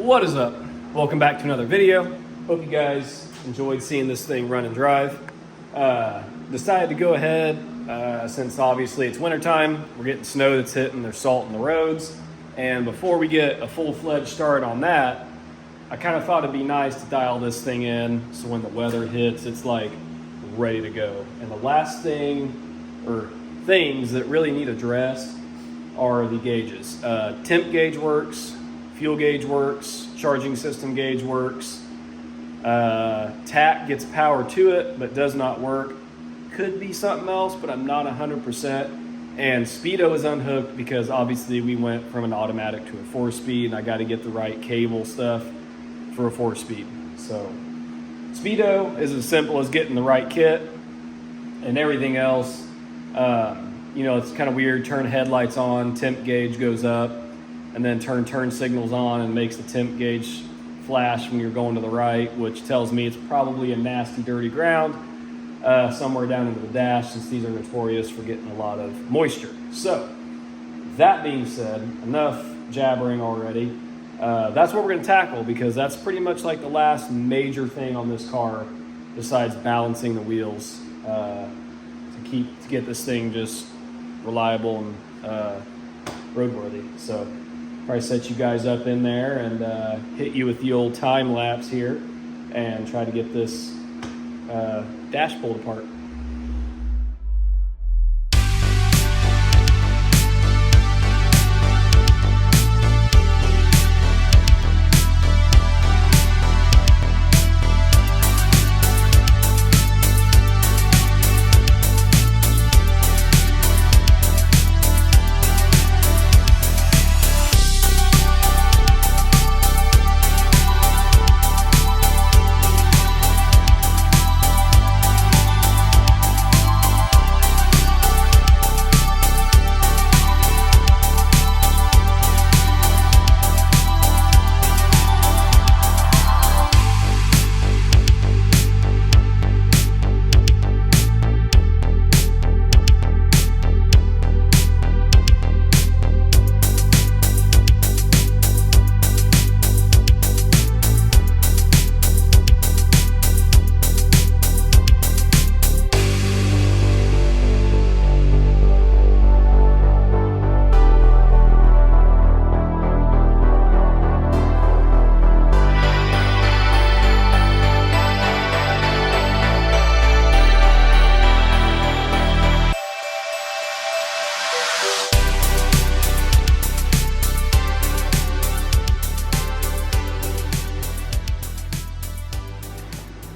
What is up? Welcome back to another video. Hope you guys enjoyed seeing this thing run and drive. Decided to go ahead, since obviously it's wintertime, we're getting snow that's hitting, there's salt in the roads. And before we get a full-fledged start on that, I kind of thought it'd be nice to dial this thing in so when the weather hits, it's like ready to go. And the last thing, or things that really need addressed, are the gauges. Temp gauge works, fuel gauge works, charging system gauge works. TAC gets power to it, but does not work. Could be something else, but I'm not 100%. And speedo is unhooked because obviously we went from an automatic to a 4-speed, and I got to get the right cable stuff for a 4-speed. So speedo is as simple as getting the right kit, and everything else, you know, it's kind of weird. Turn headlights on, temp gauge goes up, and then turn signals on and makes the temp gauge flash when you're going to the right, which tells me it's probably a nasty, dirty ground somewhere down into the dash, since these are notorious for getting a lot of moisture. So, that being said, enough jabbering already. That's what we're going to tackle, because that's pretty much like the last major thing on this car, besides balancing the wheels, to get this thing just reliable and roadworthy. So, probably set you guys up in there and hit you with the old time lapse here and try to get this dash pulled apart.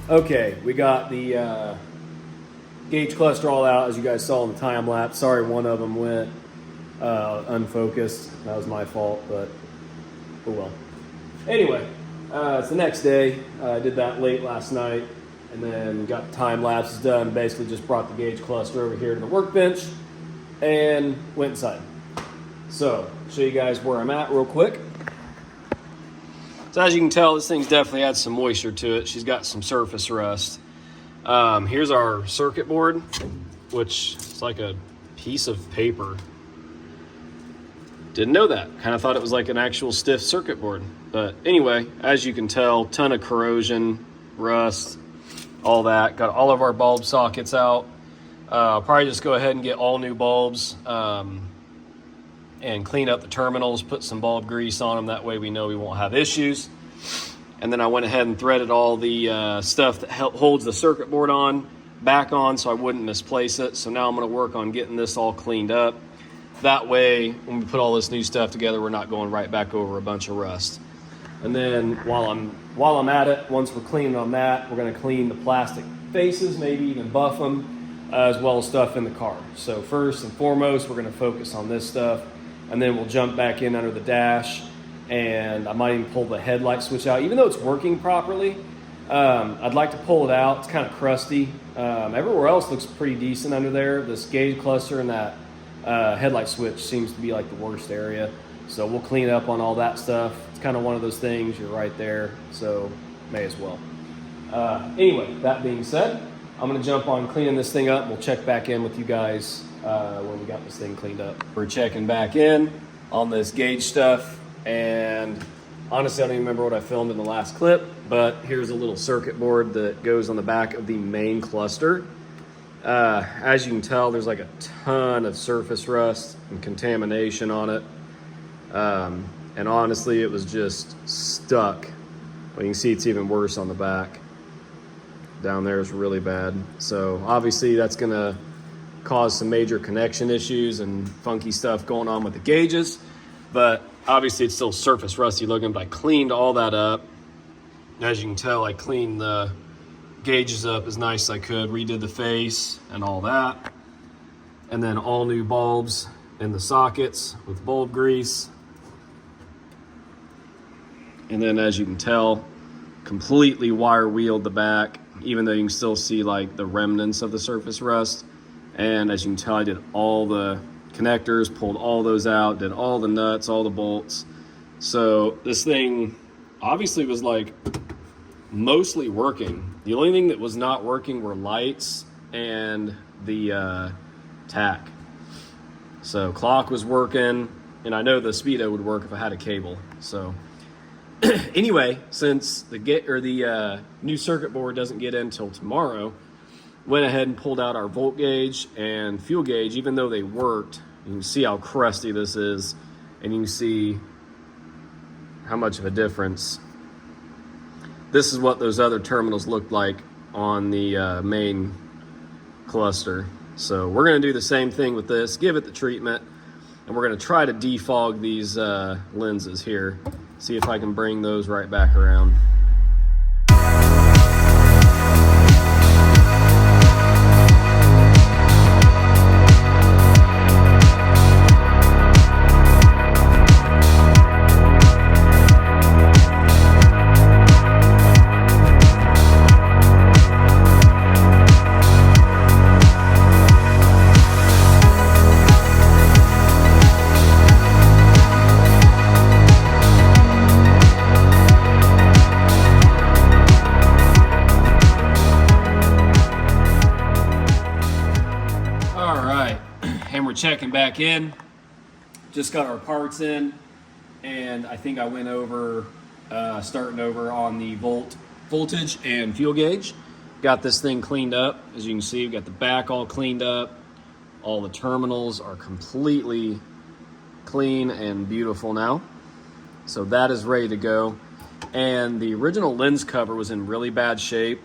Okay, we got the gauge cluster all out, as you guys saw in the time lapse. Sorry, one of them went unfocused. That was my fault, but oh well. Anyway, it's the next day. I did that late last night, and then got the time lapses done. Basically just brought the gauge cluster over here to the workbench and went inside. So, show you guys where I'm at real quick. So as you can tell, this thing's definitely had some moisture to it. She's got some surface rust. Here's our circuit board, which is like a piece of paper. Didn't know that. Kind of thought it was like an actual stiff circuit board. But anyway, as you can tell, ton of corrosion, rust, all that. Got all of our bulb sockets out. I'll probably just go ahead and get all new bulbs and clean up the terminals, put some bulb grease on them. That way we know we won't have issues. And then I went ahead and threaded all the stuff that holds the circuit board back on, so I wouldn't misplace it. So now I'm going to work on getting this all cleaned up. That way, when we put all this new stuff together, we're not going right back over a bunch of rust. And then while I'm at it, once we're cleaning on that, we're going to clean the plastic faces, maybe even buff them, as well as stuff in the car. So first and foremost, we're going to focus on this stuff. And then we'll jump back in under the dash, and I might even pull the headlight switch out. Even though it's working properly, I'd like to pull it out. It's kind of crusty. Everywhere else looks pretty decent under there. This gauge cluster and that headlight switch seems to be like the worst area. So we'll clean up on all that stuff. It's kind of one of those things, you're right there, so may as well. Anyway, that being said, I'm going to jump on cleaning this thing up. We'll check back in with you guys when we got this thing cleaned up. We're checking back in on this gauge stuff, and Honestly, I don't even remember what I filmed in the last clip, but here's a little circuit board that goes on the back of the main cluster. As you can tell, there's like a ton of surface rust and contamination on it. And honestly, it was just stuck. Well, you can see it's even worse on the back. Down there is really bad. So obviously that's gonna cause some major connection issues and funky stuff going on with the gauges. But obviously it's still surface rusty looking, but I cleaned all that up. As you can tell, I cleaned the gauges up as nice as I could, redid the face and all that. And then all new bulbs in the sockets with bulb grease. And then as you can tell, completely wire wheeled the back, even though you can still see like the remnants of the surface rust. And as you can tell, I did all the connectors, pulled all those out, did all the nuts, all the bolts. So this thing obviously was like mostly working. The only thing that was not working were lights and the tack. So clock was working, and I know the speedo would work if I had a cable. So anyway, since the new circuit board doesn't get in until tomorrow, went ahead and pulled out our volt gauge and fuel gauge. Even though they worked, you can see how crusty this is, and you can see how much of a difference. This is what those other terminals looked like on the main cluster. So we're going to do the same thing with this, give it the treatment, and we're going to try to defog these lenses here. See if I can bring those right back around. Checking back in, just got our parts in, and I think I went over starting over on the voltage and fuel gauge. Got this thing cleaned up. As you can see, we've got the back all cleaned up. All the terminals are completely clean and beautiful now, so that is ready to go. And the original lens cover was in really bad shape,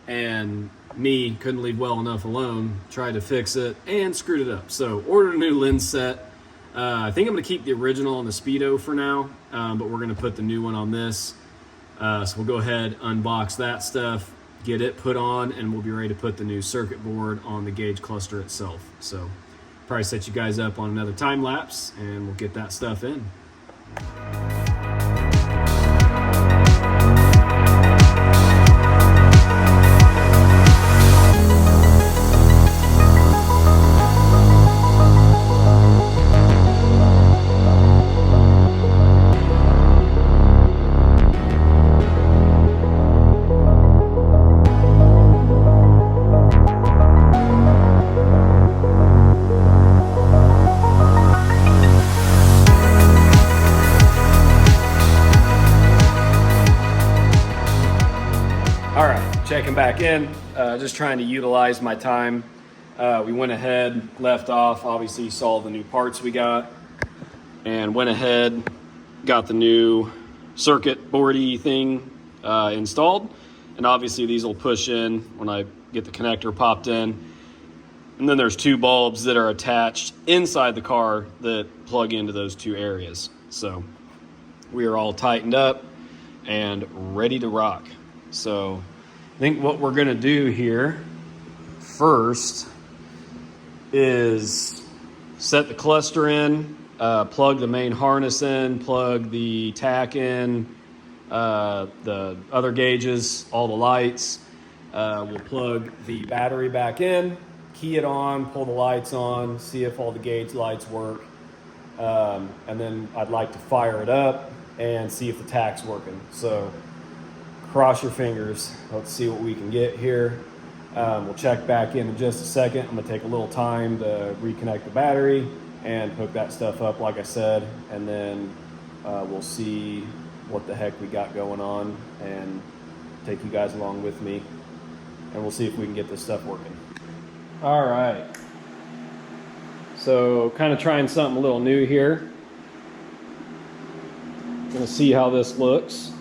and me couldn't leave well enough alone, tried to fix it and screwed it up. So ordered a new lens set. I think I'm gonna keep the original on the speedo for now, but we're gonna put the new one on this. So we'll go ahead, unbox that stuff, get it put on, and we'll be ready to put the new circuit board on the gauge cluster itself. So probably set you guys up on another time lapse, and we'll get that stuff in. Checking back in, just trying to utilize my time. We went ahead, left off, obviously you saw the new parts we got, and went ahead, got the new circuit boardy thing installed. And obviously these will push in when I get the connector popped in. And then there's two bulbs that are attached inside the car that plug into those two areas. So we are all tightened up and ready to rock. So I think what we're gonna do here first is set the cluster in, plug the main harness in, plug the tack in, the other gauges, all the lights. We'll plug the battery back in, key it on, pull the lights on, see if all the gauge lights work. And then I'd like to fire it up and see if the tack's working. So cross your fingers. Let's see what we can get here. We'll check back in just a second. I'm gonna take a little time to reconnect the battery and hook that stuff up like I said, and then we'll see what the heck we got going on and take you guys along with me, and we'll see if we can get this stuff working. All right, so kind of trying something a little new here. Gonna see how this looks.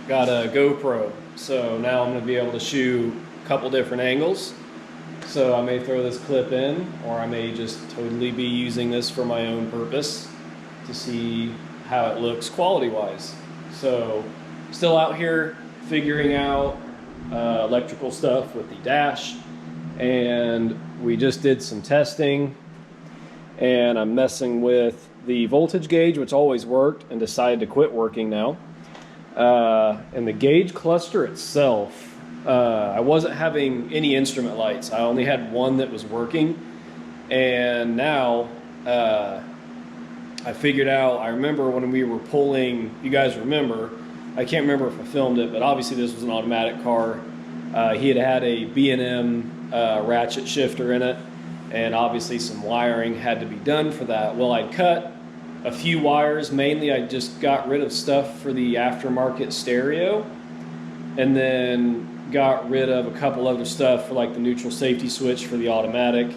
Got a GoPro, so now I'm gonna be able to shoot a couple different angles. So I may throw this clip in, or I may just totally be using this for my own purpose to see how it looks quality-wise. So still out here figuring out electrical stuff with the dash, and we just did some testing, and I'm messing with the voltage gauge, which always worked and decided to quit working now. And the gauge cluster itself, I wasn't having any instrument lights. I only had one that was working, and now I figured out, I remember when we were pulling, you guys remember, I can't remember if I filmed it, but obviously this was an automatic car. He had a B&M ratchet shifter in it, and obviously some wiring had to be done for that. Well, I cut a few wires. Mainly I just got rid of stuff for the aftermarket stereo, and then got rid of a couple other stuff for like the neutral safety switch for the automatic,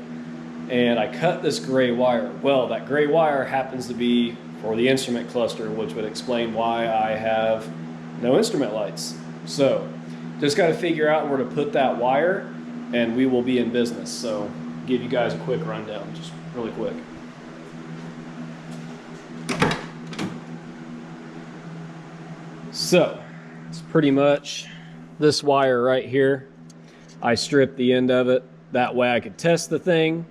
and I cut this gray wire. Well, that gray wire happens to be for the instrument cluster, which would explain why I have no instrument lights. So just got to figure out where to put that wire, and we will be in business. So give you guys a quick rundown, just really quick. So it's pretty much this wire right here. I stripped the end of it. That way I could test the thing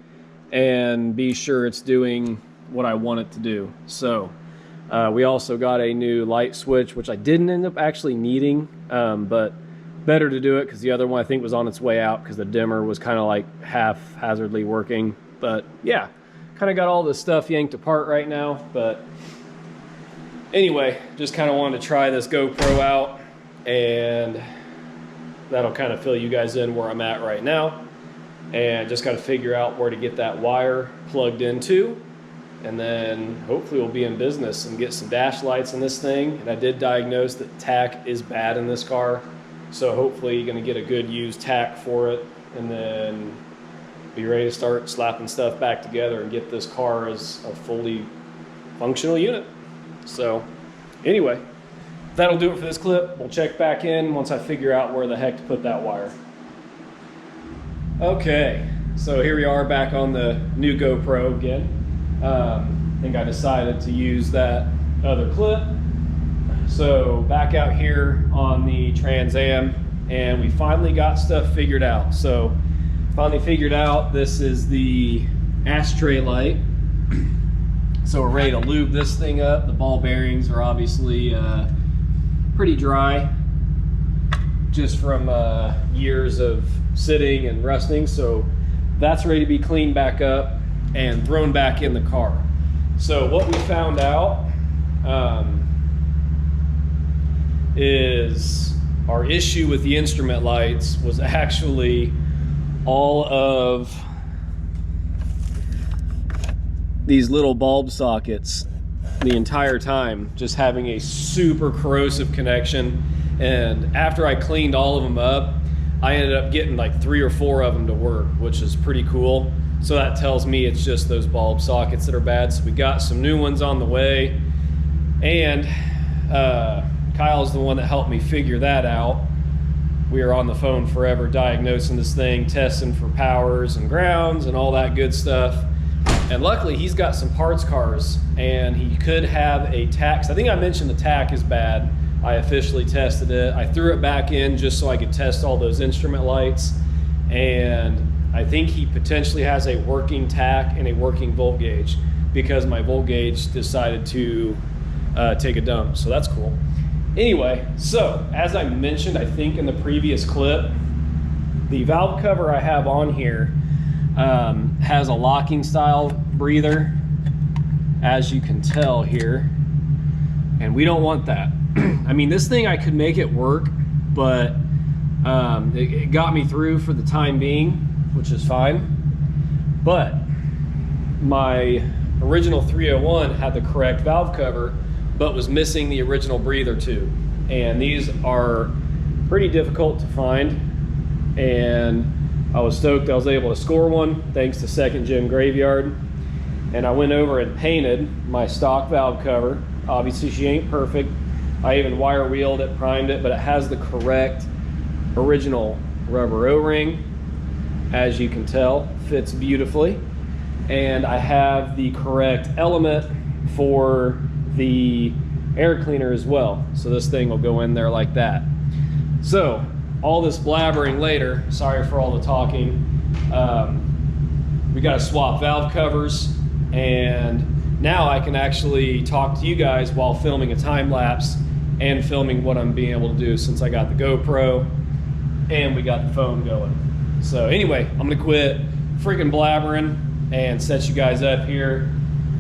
and be sure it's doing what I want it to do. So we also got a new light switch, which I didn't end up actually needing, but better to do it because the other one I think was on its way out because the dimmer was kind of like haphazardly working. But yeah, kind of got all this stuff yanked apart right now. But anyway, just kind of wanted to try this GoPro out, and that'll kind of fill you guys in where I'm at right now. And just got to figure out where to get that wire plugged into, and then hopefully we'll be in business and get some dash lights in this thing. And I did diagnose that tack is bad in this car, so hopefully you're going to get a good used tack for it, and then be ready to start slapping stuff back together and get this car as a fully functional unit. So anyway, that'll do it for this clip. We'll check back in once I figure out where the heck to put that wire. Okay, so here we are back on the new GoPro again. I think I decided to use that other clip. So back out here on the Trans Am, and we finally got stuff figured out. So finally figured out this is the ashtray light. So we're ready to lube this thing up. The ball bearings are obviously pretty dry, just from years of sitting and rusting. So that's ready to be cleaned back up and thrown back in the car. So what we found out is our issue with the instrument lights was actually all of these little bulb sockets the entire time, just having a super corrosive connection. And after I cleaned all of them up, I ended up getting like 3 or 4 of them to work, which is pretty cool. So that tells me it's just those bulb sockets that are bad. So we got some new ones on the way, and Kyle's the one that helped me figure that out. We were on the phone forever diagnosing this thing, testing for powers and grounds and all that good stuff. And luckily he's got some parts cars, and he could have a tack. I think I mentioned the tack is bad. I officially tested it. I threw it back in just so I could test all those instrument lights, and I think he potentially has a working tack and a working volt gauge, because my volt gauge decided to take a dump. So that's cool. Anyway, so as I mentioned, I think in the previous clip, the valve cover I have on here has a locking style breather, as you can tell here, and we don't want that. I mean, this thing, I could make it work, but it got me through for the time being, which is fine. But my original 301 had the correct valve cover, but was missing the original breather tube. And these are pretty difficult to find. And I was stoked I was able to score one thanks to Second Gym Graveyard. And I went over and painted my stock valve cover. Obviously she ain't perfect. I even wire wheeled it, primed it, but it has the correct original rubber O-ring. As you can tell, fits beautifully. And I have the correct element for the air cleaner as well. So this thing will go in there like that. So all this blabbering later, sorry for all the talking. We got to swap valve covers, and now I can actually talk to you guys while filming a time lapse and filming what I'm being able to do since I got the GoPro and we got the phone going. So anyway, I'm gonna quit freaking blabbering and set you guys up here,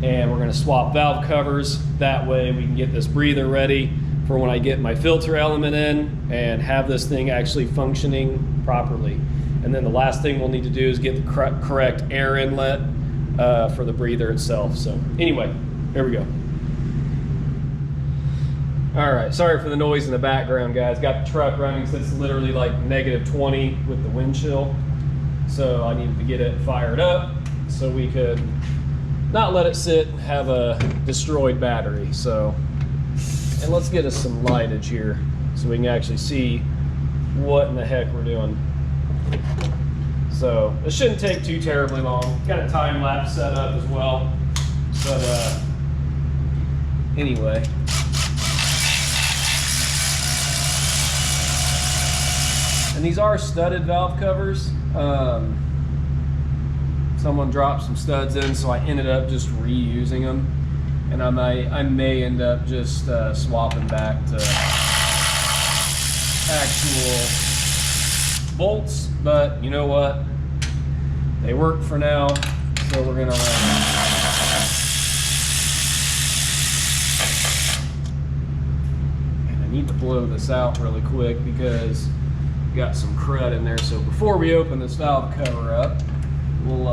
and we're gonna swap valve covers. That way we can get this breather ready for when I get my filter element in and have this thing actually functioning properly. And then the last thing we'll need to do is get the correct air inlet for the breather itself. So anyway, here we go. All right, sorry for the noise in the background, guys. Got the truck running since it's literally like -20 with the wind chill. So I needed to get it fired up so we could not let it sit and have a destroyed battery. So, and let's get us some lightage here so we can actually see what in the heck we're doing. So it shouldn't take too terribly long. Got a time lapse set up as well. But anyway. And these are studded valve covers. Someone dropped some studs in, so I ended up just reusing them. And I may end up just swapping back to actual bolts, but you know what? They work for now, so we're gonna run them. And I need to blow this out really quick because got some crud in there. So before we open this valve cover up, we'll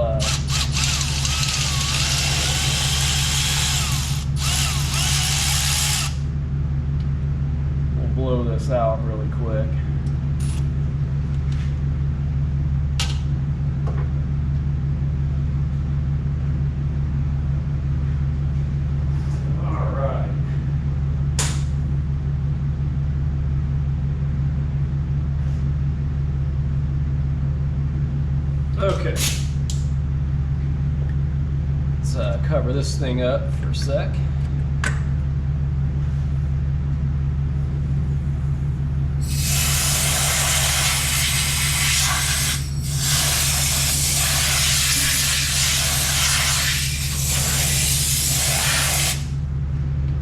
blow this out really quick. All right. Okay, let's cover this thing up for a sec.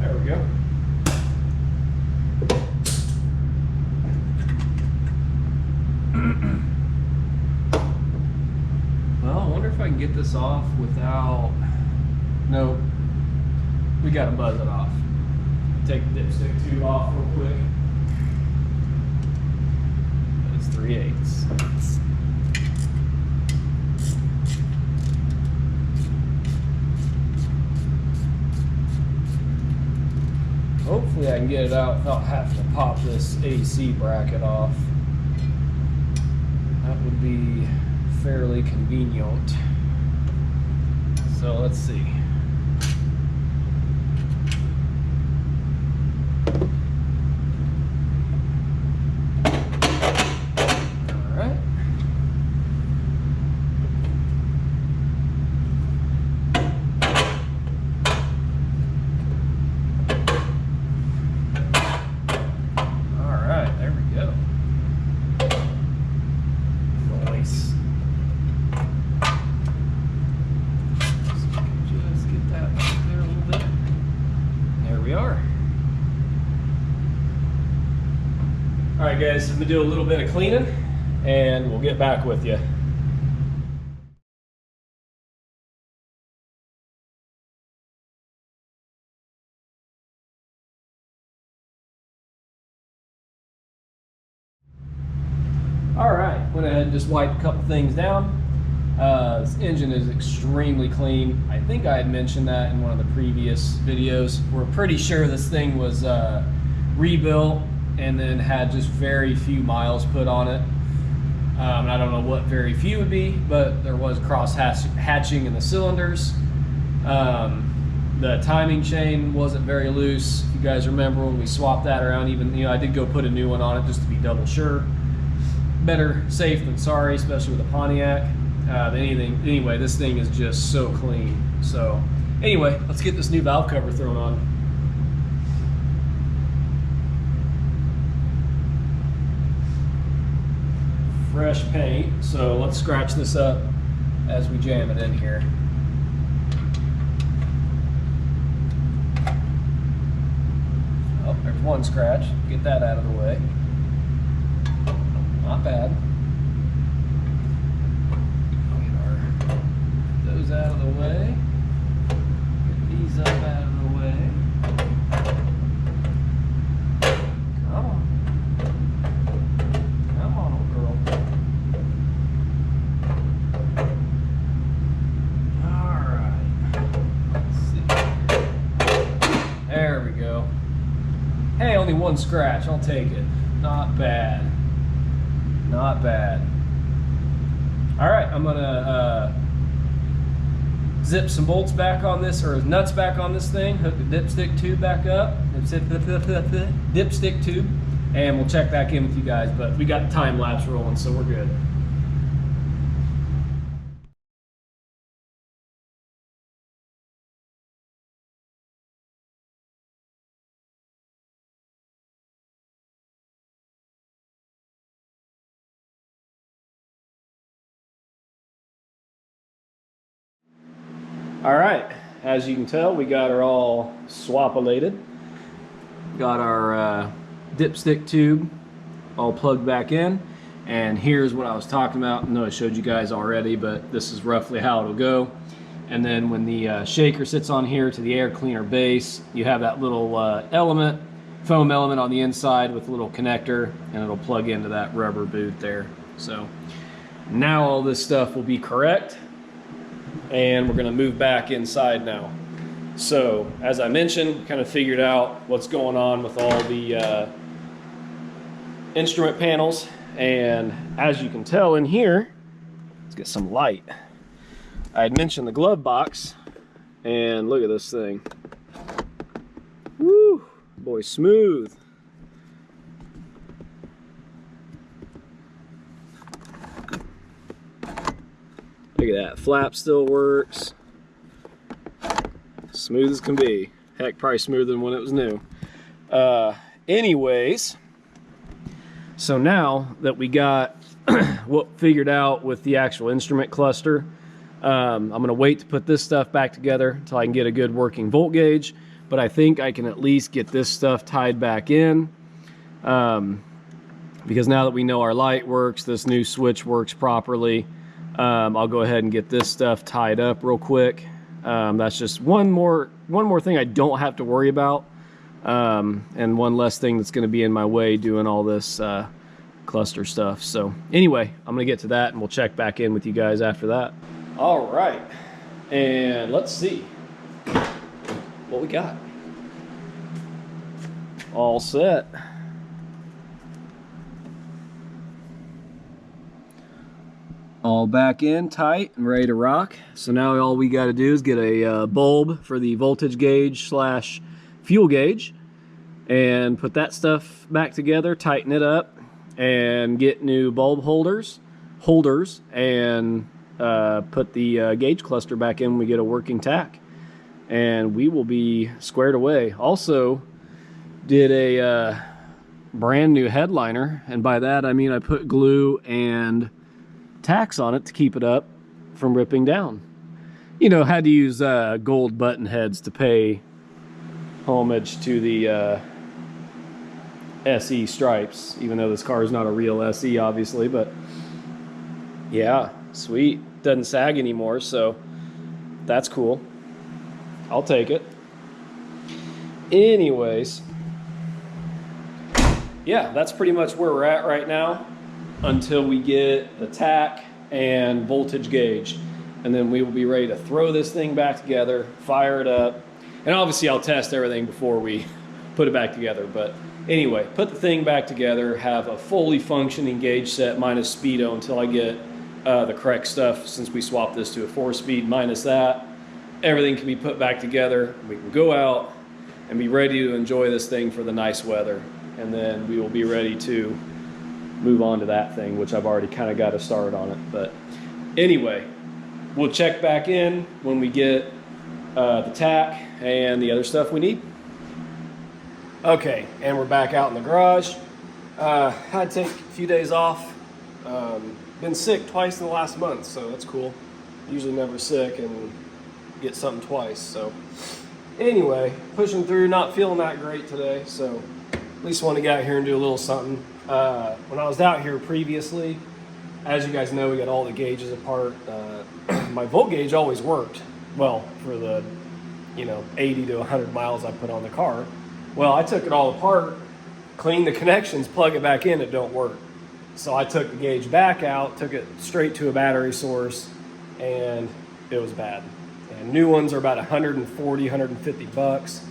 There we go. Well, I wonder if I can get this off without... Nope. We gotta buzz it off. Take the dipstick tube off real quick. It's 3/8. Hopefully I can get it out without having to pop this AC bracket off. That would be fairly convenient. So let's see. All right. All right, there we go. Nice. Just get that up there a little bit. There we are. All right, guys, I'm gonna do a little bit of cleaning and we'll get back with you. All right, went ahead and just wiped a couple things down. This engine is extremely clean. I think I had mentioned that in one of the previous videos. We're pretty sure this thing was rebuilt and then had just very few miles put on it. I don't know what very few would be, but there was cross hatching in the cylinders. The timing chain wasn't very loose. If you guys remember when we swapped that around, even, I did go put a new one on it just to be double sure. Better safe than sorry, especially with a Pontiac. Anyway, this thing is just so clean. So anyway, let's get this new valve cover thrown on. Fresh paint, so let's scratch this up as we jam it in here. Oh, there's one scratch. Get that out of the way. Not bad. Get those out of the way. Get these up out of the way. Come on. Come on, old girl. Alright. Let's see. There we go. Hey, only one scratch. I'll take it. Not bad. Not bad. All right, I'm gonna zip some bolts back on this, or nuts back on this thing, hook the dipstick tube back up, dipstick tube, and we'll check back in with you guys, but we got the time lapse rolling, so we're good. All right, as you can tell, we got her all swap-elated. Got our dipstick tube all plugged back in, and here's what I was talking about. I know I showed you guys already, but this is roughly how it'll go. And then when the shaker sits on here to the air cleaner base, you have that little foam element on the inside with a little connector, and it'll plug into that rubber boot there. So now all this stuff will be correct, and we're going to move back inside now. So as I mentioned, kind of figured out what's going on with all the instrument panels, and as you can tell in here, let's get some light. I had mentioned the glove box, and look at this thing. Woo, boy, smooth. Look at that, flap still works. Smooth as can be. Heck, probably smoother than when it was new. Anyways, so now that we got what figured out with the actual instrument cluster, I'm gonna wait to put this stuff back together until I can get a good working volt gauge, but I think I can at least get this stuff tied back in, because now that we know our light works, this new switch works properly, I'll go ahead and get this stuff tied up real quick. That's just one more thing I don't have to worry about, and one less thing that's going to be in my way doing all this cluster stuff. So anyway, I'm going to get to that, and we'll check back in with you guys after that. All right, and let's see what we got. All set. All back in tight and ready to rock. So now all we got to do is get a bulb for the voltage gauge slash fuel gauge, and put that stuff back together, tighten it up, and get new bulb holders, and put the gauge cluster back in when we get a working tack, and we will be squared away. Also did a brand new headliner, and by that I mean I put glue and tacks on it to keep it up from ripping down. You know, had to use gold button heads to pay homage to the SE stripes, even though this car is not a real SE, obviously, but yeah, sweet. Doesn't sag anymore, so that's cool. I'll take it. Anyways, yeah, that's pretty much where we're at right now until we get the tack and voltage gauge. And then we will be ready to throw this thing back together, fire it up. And obviously I'll test everything before we put it back together. But anyway, put the thing back together, have a fully functioning gauge set minus speedo until I get the correct stuff, since we swapped this to a 4-speed minus that. Everything can be put back together. We can go out and be ready to enjoy this thing for the nice weather. And then we will be ready to move on to that thing, which I've already kind of got a start on it. But anyway, we'll check back in when we get the tack and the other stuff we need. Okay, and we're back out in the garage. Had to take a few days off. Been sick twice in the last month, so that's cool. Usually never sick and get something twice. So anyway, pushing through, not feeling that great today, so at least want to get out here and do a little something. When I was out here previously, as you guys know, we got all the gauges apart. My volt gauge always worked well for the 80 to 100 miles I put on the car. Well, I took it all apart, cleaned the connections, plug it back in, it don't work. So I took the gauge back out, took it straight to a battery source, and it was bad. And new ones are about 140, 150 bucks.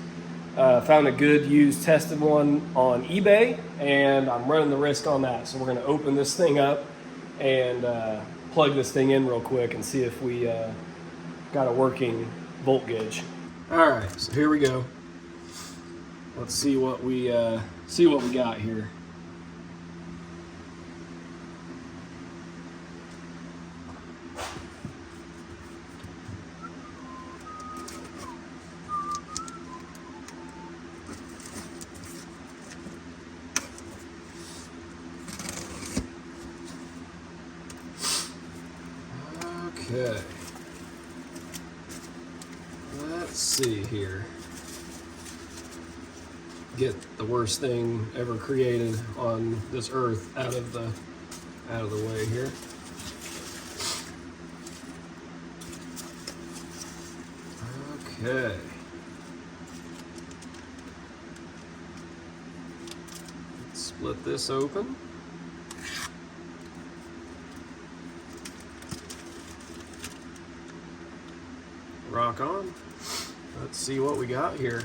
Found a good used tested one on eBay, and I'm running the risk on that. So we're gonna open this thing up and plug this thing in real quick and see if we got a working volt gauge. All right, so here we go. Let's see what we got here. Okay. Let's see here. Get the worst thing ever created on this earth out of the way here. Okay. Let's split this open. Rock on. Let's see what we got here.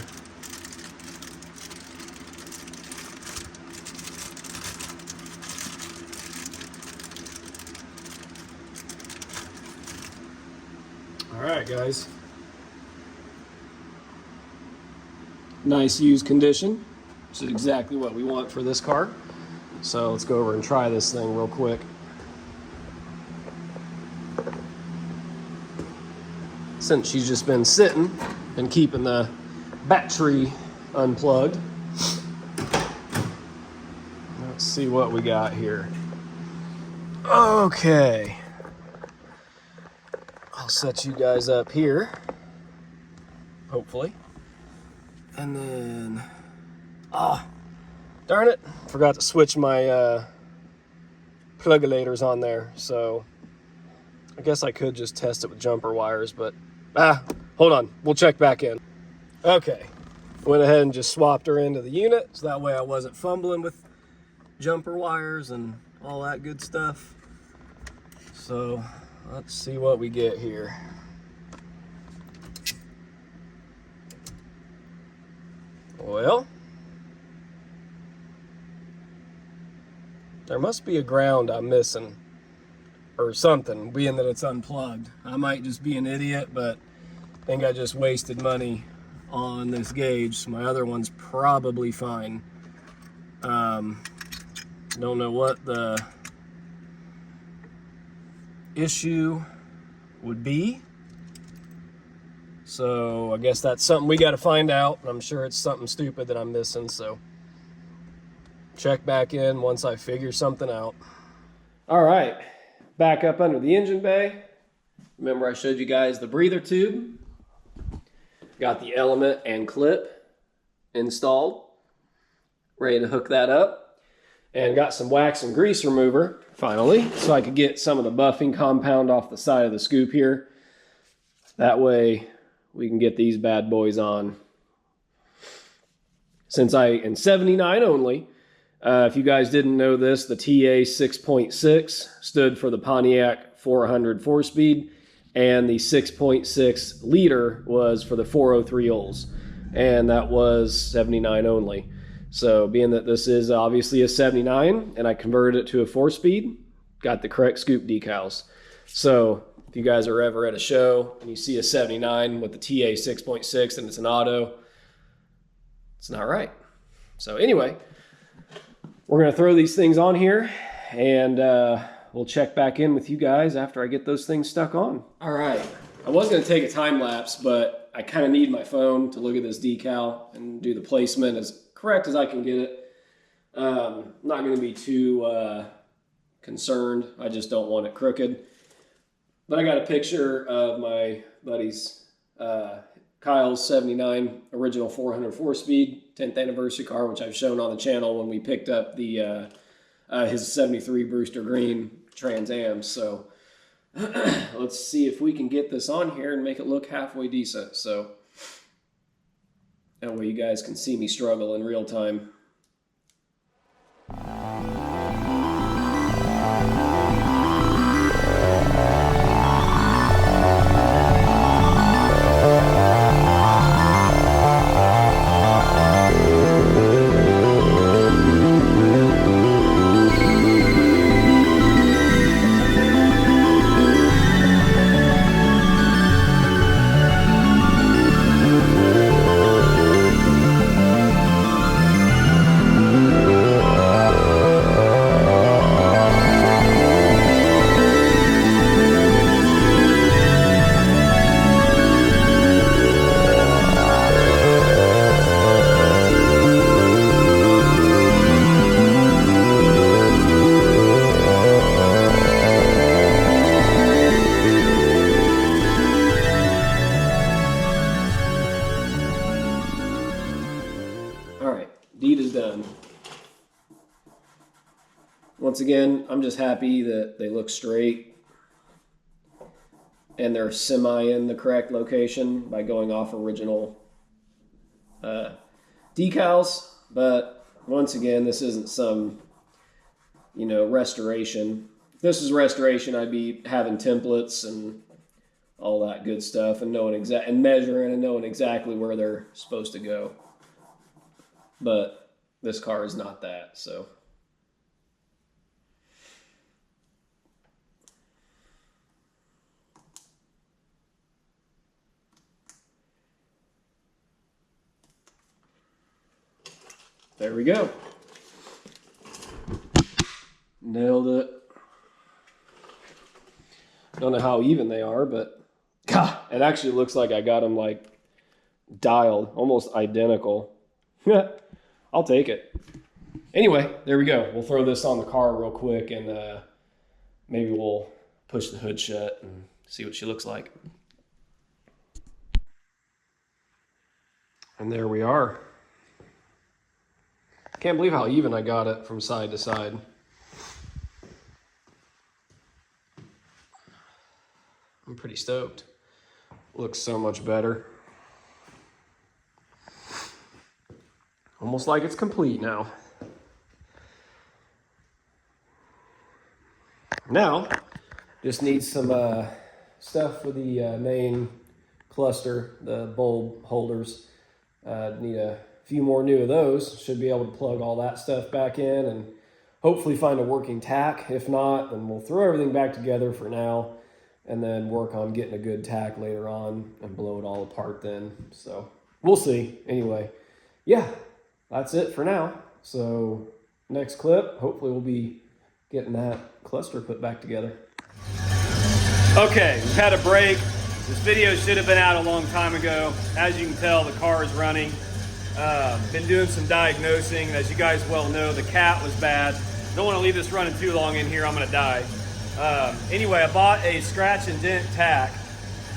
All right, guys. Nice used condition, which is exactly what we want for this car. So let's go over and try this thing real quick. Since she's just been sitting and keeping the battery unplugged. Let's see what we got here. Okay. I'll set you guys up here, hopefully. And then, darn it, forgot to switch my plug-a-lators on there. So I guess I could just test it with jumper wires, but hold on, we'll check back in. Okay, went ahead and just swapped her into the unit, so that way I wasn't fumbling with jumper wires and all that good stuff. So let's see what we get here. Well, there must be a ground I'm missing or something, being that it's unplugged. I might just be an idiot, but I think I just wasted money on this gauge. So my other one's probably fine. Don't know what the issue would be. So I guess that's something we got to find out. I'm sure it's something stupid that I'm missing. So check back in once I figure something out. All right, back up under the engine bay. Remember I showed you guys the breather tube. Got the element and clip installed. Ready to hook that up. And got some wax and grease remover, finally, so I could get some of the buffing compound off the side of the scoop here. That way we can get these bad boys on. Since in 79 only, If you guys didn't know this, the TA 6.6 stood for the Pontiac 400 4-speed, and the 6.6 liter was for the 403 Ols, and that was 79 only. So being that this is obviously a 79 and I converted it to a 4-speed, got the correct scoop decals. So if you guys are ever at a show and you see a 79 with the TA 6.6 and it's an auto, it's not right. So anyway, we're going to throw these things on here, and we'll check back in with you guys after I get those things stuck on. All right. I was going to take a time lapse, but I kind of need my phone to look at this decal and do the placement as correct as I can get it. I'm not going to be too concerned. I just don't want it crooked. But I got a picture of my buddy's Kyle's 79 original 400 4-speed 10th anniversary car, which I've shown on the channel when we picked up the his 73 Brewster Green Trans Am. So let's see if we can get this on here and make it look halfway decent. So that way you guys can see me struggle in real time. Deed is done. Once again, I'm just happy that they look straight and they're semi in the correct location by going off original decals. But once again, this isn't some, restoration. If this is restoration, I'd be having templates and all that good stuff and and measuring and knowing exactly where they're supposed to go. But this car is not that, so. There we go. Nailed it. Don't know how even they are, but God, it actually looks like I got them like dialed, almost identical. I'll take it. Anyway, there we go. We'll throw this on the car real quick and maybe we'll push the hood shut and see what she looks like. And there we are. Can't believe how even I got it from side to side. I'm pretty stoked. Looks so much better. Almost like it's complete now. Now, just need some stuff for the main cluster, the bulb holders. Need a few more new of those. Should be able to plug all that stuff back in and hopefully find a working tack. If not, then we'll throw everything back together for now and then work on getting a good tack later on and blow it all apart then. So we'll see. Anyway, yeah. That's it for now. So next clip, hopefully we'll be getting that cluster put back together. Okay, we've had a break. This video should have been out a long time ago. As you can tell, the car is running. Been doing some diagnosing. As you guys well know, the cat was bad. Don't want to leave this running too long in here. I'm going to die. Anyway, I bought a scratch and dent tack.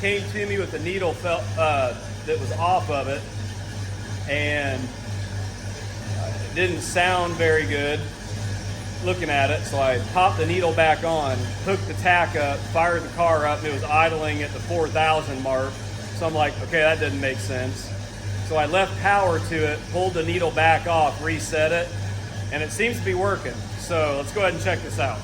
Came to me with the needle that was off of it. And it didn't sound very good looking at it, so I popped the needle back on, hooked the tack up, fired the car up, and it was idling at the 4,000 mark. So I'm like, okay, that doesn't make sense. So I left power to it, pulled the needle back off, reset it, and it seems to be working. So let's go ahead and check this out.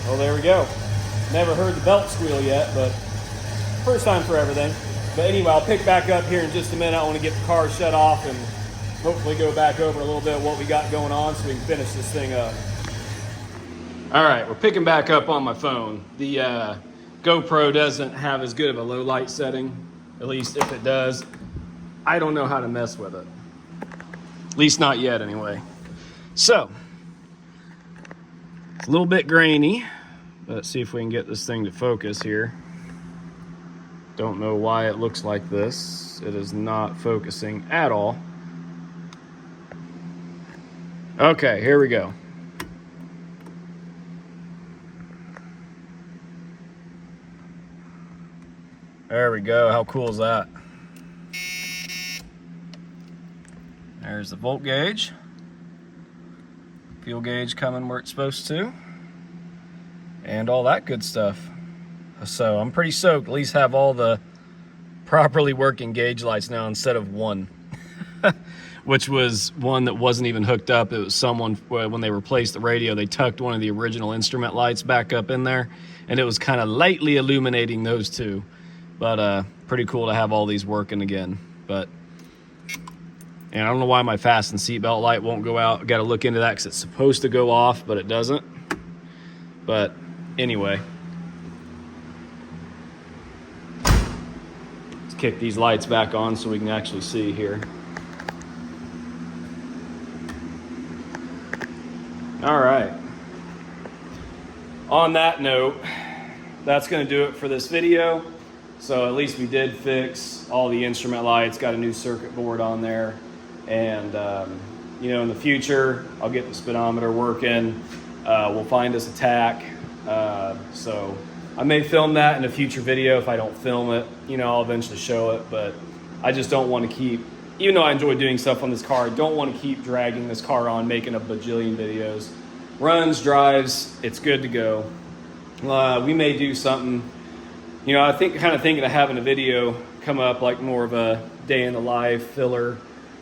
Well, there we go. Never heard the belt squeal yet, but first time for everything. But anyway, I'll pick back up here in just a minute. I want to get the car shut off and hopefully go back over a little bit what we got going on so we can finish this thing up. All right, we're picking back up on my phone. The GoPro doesn't have as good of a low light setting, at least if it does. I don't know how to mess with it. At least not yet anyway. So, it's a little bit grainy. Let's see if we can get this thing to focus here. Don't know why it looks like this. It is not focusing at all. Okay, here we go. There we go. How cool is that? There's the volt gauge. Fuel gauge coming where it's supposed to. And all that good stuff. So I'm pretty soaked. At least have all the properly working gauge lights now instead of one. Which was one that wasn't even hooked up. It was someone, when they replaced the radio, they tucked one of the original instrument lights back up in there. And it was kind of lightly illuminating those two. But pretty cool to have all these working again. But, and I don't know why my fasten seatbelt light won't go out. Got to look into that because it's supposed to go off, but it doesn't. But anyway, let's kick these lights back on so we can actually see here. All right. On that note, that's going to do it for this video. So at least we did fix all the instrument lights, got a new circuit board on there. And, you know, in the future, I'll get the speedometer working. We'll find us a tack. So I may film that in a future video. If I don't film it, you know, I'll eventually show it. But I just don't want to keep, even though I enjoy doing stuff on this car, I don't want to keep dragging this car on, making a bajillion videos. Runs, drives, it's good to go. We may do something, you know, I think kind of thinking of having a video come up like more of a day in the life filler.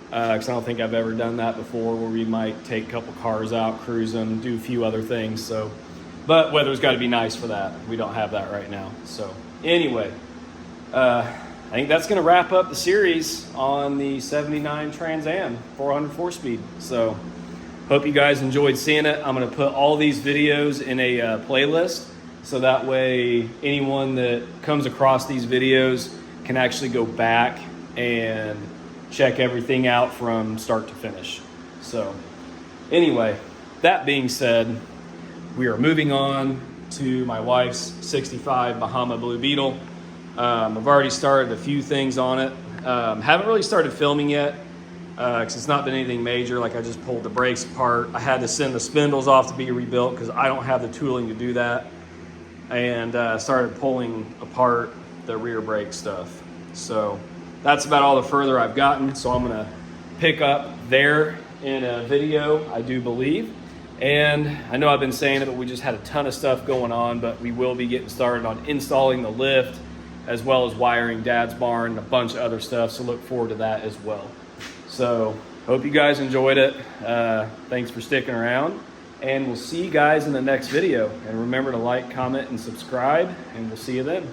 Because I don't think I've ever done that before, where we might take a couple cars out, cruise them, do a few other things. So, but weather's got to be nice for that. We don't have that right now. So anyway, I think that's going to wrap up the series on the 79 Trans Am 400 4-speed. So hope you guys enjoyed seeing it. I'm going to put all these videos in a playlist, so that way anyone that comes across these videos can actually go back and check everything out from start to finish. So anyway, that being said, we are moving on to my wife's 65 Bahama Blue Beetle. I've already started a few things on it. Haven't really started filming yet because it's not been anything major. Like, I just pulled the brakes apart. I had to send the spindles off to be rebuilt because I don't have the tooling to do that. And started pulling apart the rear brake stuff. So that's about all the further I've gotten. So I'm gonna pick up there in a video, I do believe. And I know I've been saying it, but we just had a ton of stuff going on, but we will be getting started on installing the lift, as well as wiring Dad's barn and a bunch of other stuff. So look forward to that as well. So hope you guys enjoyed it. Thanks for sticking around, and we'll see you guys in the next video. And remember to like, comment, and subscribe, and we'll see you then.